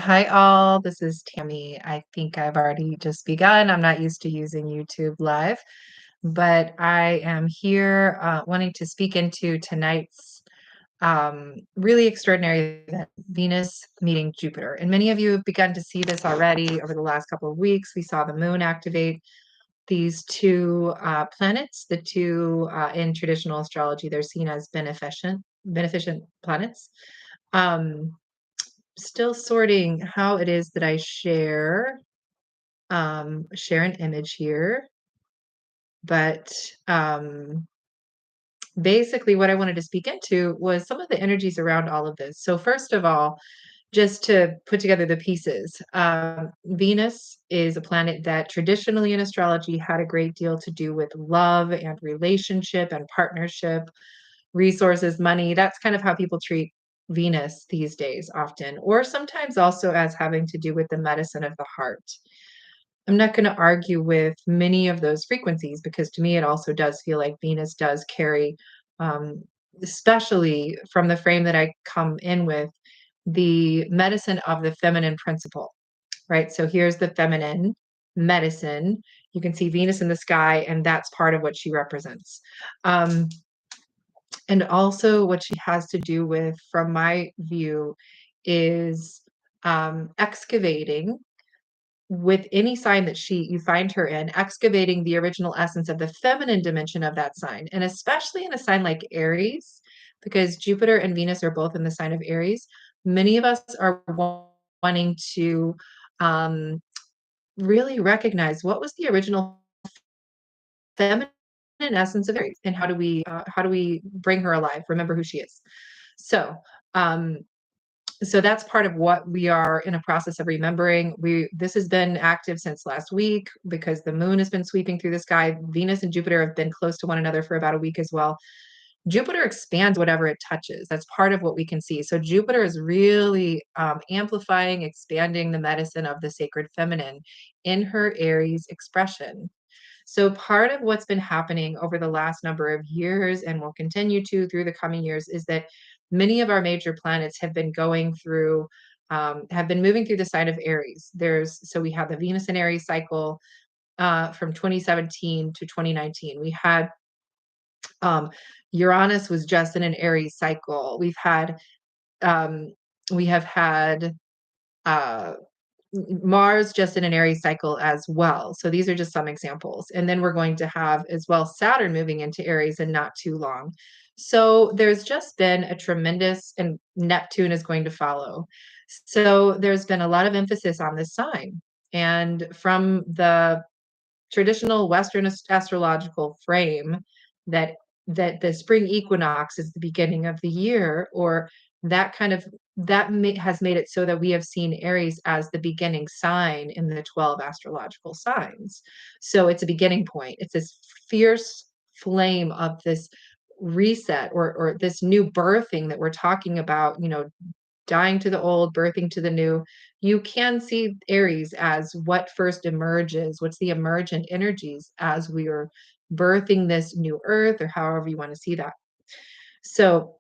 Hi, all. This is Tammy. I think I've already just begun. I'm not used to using YouTube Live, but I am here wanting to speak into tonight's really extraordinary event, Venus meeting Jupiter. And many of you have begun to see this already over the last couple of weeks. We saw the moon activate these two planets, the two in traditional astrology, they're seen as beneficent planets. Um, Still sorting how it is that I share an image here, but basically what I wanted to speak into was some of the energies around all of this. So first of all, just to put together the pieces, Venus is a planet that traditionally in astrology had a great deal to do with love and relationship and partnership, resources, money. That's kind of how people treat Venus these days often, or sometimes also as having to do with the medicine of the heart. I'm not going to argue with many of those frequencies because to me it also does feel like Venus does carry, um, especially from the frame that I come in with, the medicine of the feminine principle, right? So here's the feminine medicine. You can see Venus in the sky, and that's part of what she represents. Um, and also, what she has to do with, from my view, is excavating with any sign that you find her in, excavating the original essence of the feminine dimension of that sign, and especially in a sign like Aries, because Jupiter and Venus are both in the sign of Aries. Many of us are wanting to um, really recognize what was the original feminine essence of Aries, and how do we bring her alive? Remember who she is. So. Um, so that's part of what we are in a process of remembering. This has been active since last week because the moon has been sweeping through the sky. Venus and Jupiter have been close to one another for about a week as well. Jupiter expands whatever it touches. That's part of what we can see. So Jupiter is really amplifying, expanding the medicine of the sacred feminine in her Aries expression. So part of what's been happening over the last number of years and will continue to through the coming years is that many of our major planets have been going through, have been moving through the sign of Aries. So we have the Venus and Aries cycle from 2017 to 2019. Um, Uranus was just in an Aries cycle. Um, we have had uh, Mars just in an Aries cycle as well. So these are just some examples. And then we're going to have as well Saturn moving into Aries in not too long. So there's just been a tremendous, and Neptune is going to follow. So there's been a lot of emphasis on this sign. And from the traditional Western astrological frame, that the spring equinox is the beginning of the year, or that kind of has made it so that we have seen Aries as the beginning sign in the 12 astrological signs. So it's a beginning point. It's this fierce flame of this reset, or this new birthing that we're talking about, dying to the old, birthing to the new. You can see Aries as what first emerges, what's the emergent energies as we are birthing this new earth, or however you want to see that. So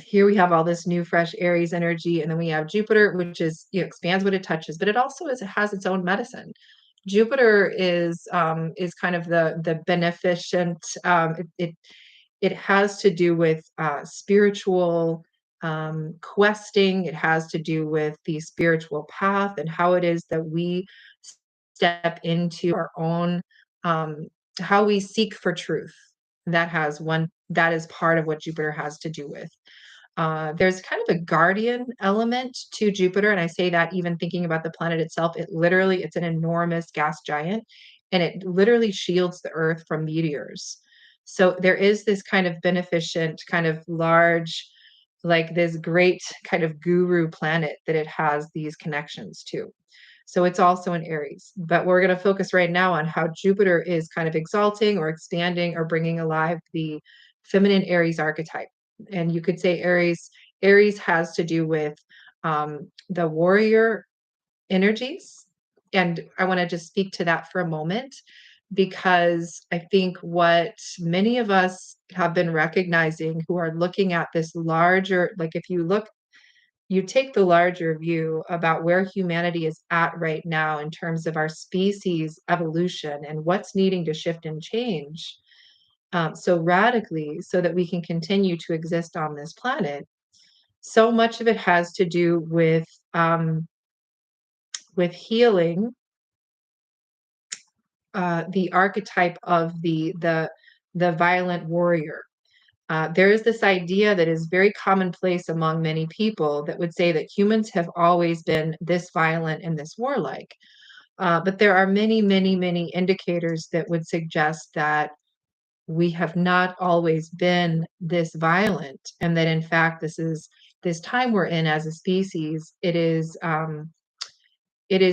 here we have all this new fresh Aries energy, and then we have Jupiter, which is, expands what it touches, but it also has its own medicine. Jupiter is kind of the beneficent. It has to do with spiritual questing. It has to do with the spiritual path and how it is that we step into our own, um, how we seek for truth. That is part of what Jupiter has to do with. There's kind of a guardian element to Jupiter, and I say that even thinking about the planet itself. It's an enormous gas giant, and it literally shields the Earth from meteors. So there is this kind of beneficent, kind of large, like this great kind of guru planet that it has these connections to. So it's also in Aries. But we're going to focus right now on how Jupiter is kind of exalting or expanding or bringing alive the feminine Aries archetype. And you could say Aries has to do with the warrior energies. And I want to just speak to that for a moment because I think what many of us have been recognizing who are looking at this larger, like if you look you take the larger view about where humanity is at right now in terms of our species evolution and what's needing to shift and change so radically so that we can continue to exist on this planet. So much of it has to do with healing the archetype of the violent warrior. There is this idea that is very commonplace among many people that would say that humans have always been this violent and this warlike. But there are many, many, many indicators that would suggest that we have not always been this violent, and that in fact, this time we're in as a species. It is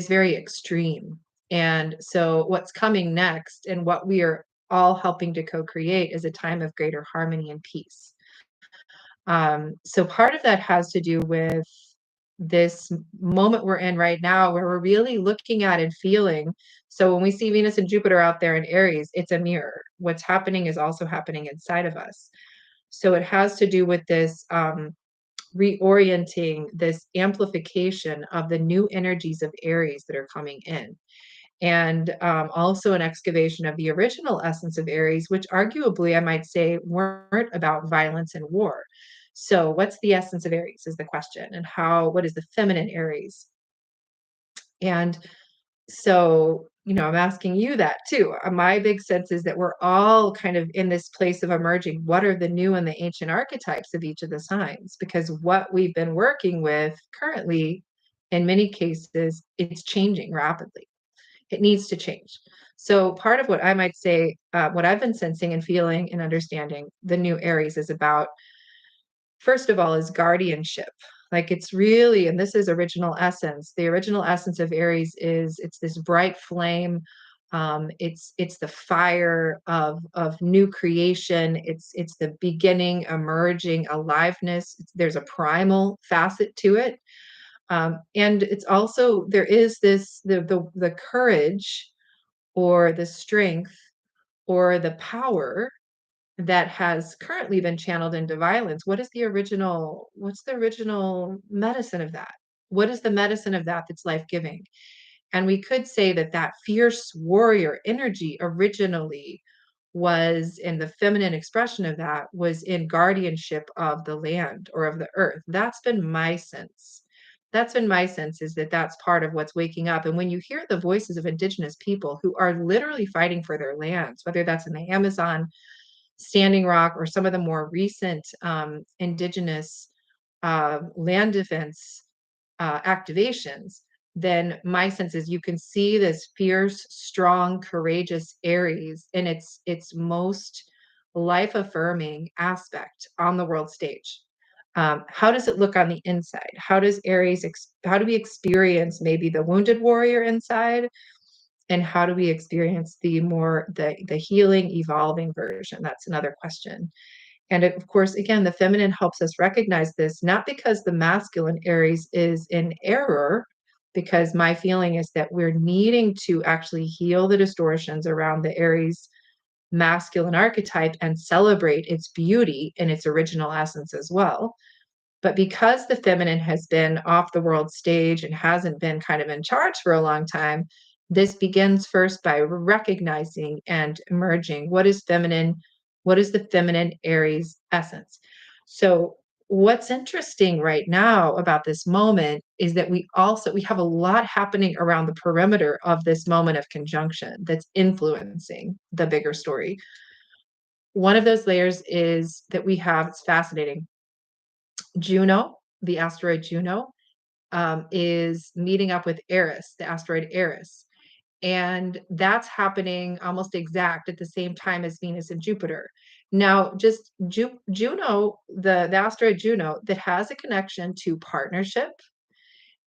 very extreme. And so, what's coming next, and what we are all helping to co-create, is a time of greater harmony and peace. So part of that has to do with this moment we're in right now where we're really looking at and feeling. So when we see Venus and Jupiter out there in Aries, it's a mirror. What's happening is also happening inside of us. So it has to do with this reorienting, this amplification of the new energies of Aries that are coming in, and also an excavation of the original essence of Aries, which arguably I might say weren't about violence and war. So, what's the essence of Aries is the question, and what is the feminine Aries? And so, I'm asking you that too. My big sense is that we're all kind of in this place of emerging. What are the new and the ancient archetypes of each of the signs? Because what we've been working with currently, in many cases, it's changing rapidly. It needs to change. So part of what I might say, what I've been sensing and feeling and understanding the new Aries is about, first of all, is guardianship. Like it's really, and this is original essence. The original essence of Aries is it's this bright flame. It's the fire of new creation. It's the beginning, emerging aliveness. There's a primal facet to it, and it's also there is this the courage or the strength or the power that has currently been channeled into violence. What's the original medicine of that? What is the medicine of that that's life-giving? And we could say that that fierce warrior energy originally was, in the feminine expression of that, was in guardianship of the land or of the earth. That's been my sense. That's been my sense, is that that's part of what's waking up. And when you hear the voices of indigenous people who are literally fighting for their lands, whether that's in the Amazon, Standing Rock, or some of the more recent indigenous land defense activations, then my sense is you can see this fierce, strong, courageous Aries in its most life affirming aspect on the world stage. How does it look on the inside? How does how do we experience maybe the wounded warrior inside? And how do we experience the healing, evolving version? That's another question. And of course, again, the feminine helps us recognize this, not because the masculine Aries is in error, because my feeling is that we're needing to actually heal the distortions around the Aries masculine archetype and celebrate its beauty in its original essence as well. But because the feminine has been off the world stage and hasn't been kind of in charge for a long time, this begins first by recognizing and emerging what is feminine, what is the feminine Aries essence. So what's interesting right now about this moment is that we have a lot happening around the perimeter of this moment of conjunction that's influencing the bigger story. One of those layers is that we have, it's fascinating, Juno, the asteroid Juno, is meeting up with Eris, the asteroid Eris. And that's happening almost exact at the same time as Venus and Jupiter. Now, just Juno, the asteroid Juno, that has a connection to partnership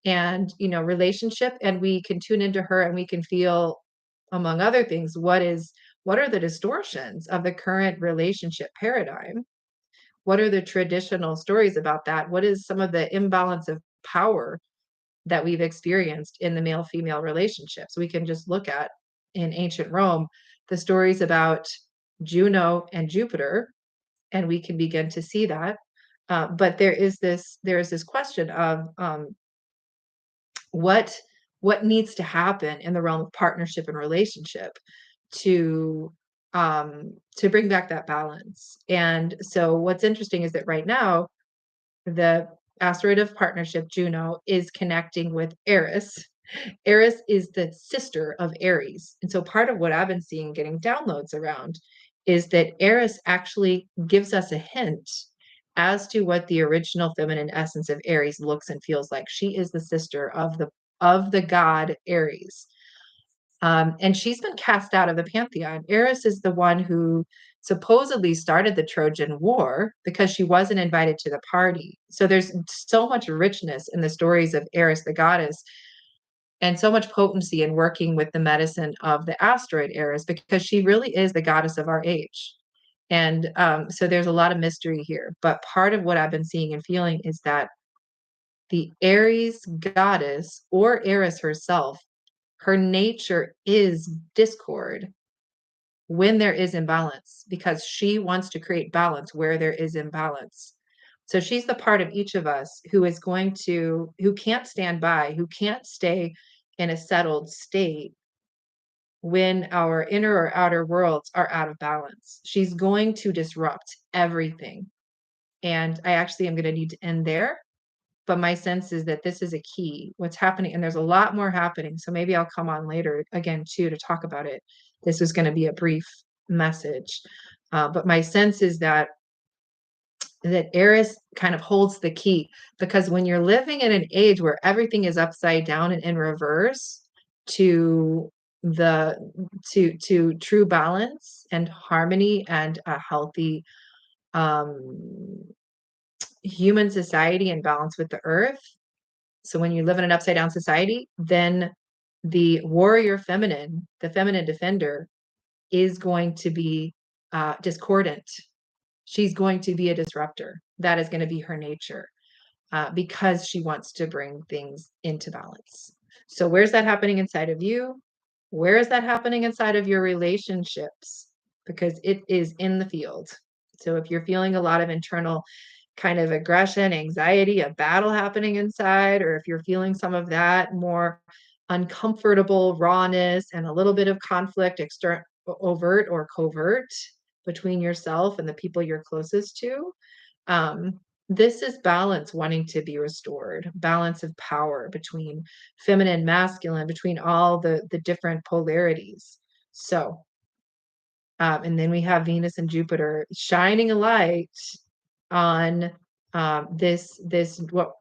and relationship, and we can tune into her and we can feel, among other things, what are the distortions of the current relationship paradigm. What are the traditional stories about that? What is some of the imbalance of power that we've experienced in the male-female relationships? We can just look at, in ancient Rome, the stories about Juno and Jupiter, and we can begin to see that. But there is this question of what what needs to happen in the realm of partnership and relationship to to bring back that balance. And so what's interesting is that right now the asteroid of partnership, Juno, is connecting with Eris. Eris is the sister of Aries. And so part of what I've been seeing getting downloads around is that Eris actually gives us a hint as to what the original feminine essence of Aries looks and feels like. She is the sister of the god Aries. And she's been cast out of the pantheon. Eris is the one who supposedly started the Trojan War because she wasn't invited to the party. So there's so much richness in the stories of Eris, the goddess, and so much potency in working with the medicine of the asteroid Eris because she really is the goddess of our age. And so there's a lot of mystery here. But part of what I've been seeing and feeling is that the Aries goddess or Eris herself, her nature is discord when there is imbalance because she wants to create balance where there is imbalance. So she's the part of each of us who can't stand by, who can't stay in a settled state when our inner or outer worlds are out of balance. She's going to disrupt everything. And I actually am going to need to end there. But my sense is that this is a key. What's happening, and there's a lot more happening. So maybe I'll come on later again too to talk about it. This is going to be a brief message. But my sense is that Eris kind of holds the key because when you're living in an age where everything is upside down and in reverse to the to true balance and harmony and a healthy um human society and balance with the earth. So when you live in an upside down society, then the warrior feminine, the feminine defender, is going to be discordant. She's going to be a disruptor. That is going to be her nature because she wants to bring things into balance. So, where's that happening inside of you? Where is that happening inside of your relationships? Because it is in the field. So, if you're feeling a lot of internal kind of aggression, anxiety, a battle happening inside, or if you're feeling some of that more uncomfortable rawness and a little bit of conflict, overt or covert, between yourself and the people you're closest to, um, this is balance wanting to be restored, balance of power between feminine, masculine, between all the different polarities. So, and then we have Venus and Jupiter shining a light on this what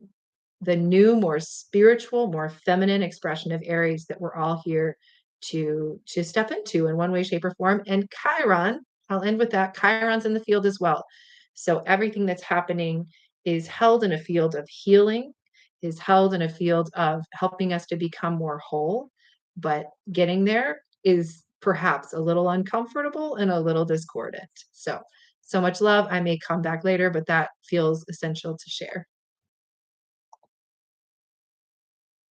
the new, more spiritual, more feminine expression of Aries that we're all here to step into in one way, shape, or form. And Chiron, I'll end with that. Chiron's in the field as well. So everything that's happening is held in a field of healing, is held in a field of helping us to become more whole. But getting there is perhaps a little uncomfortable and a little discordant. So much love. I may come back later, but that feels essential to share.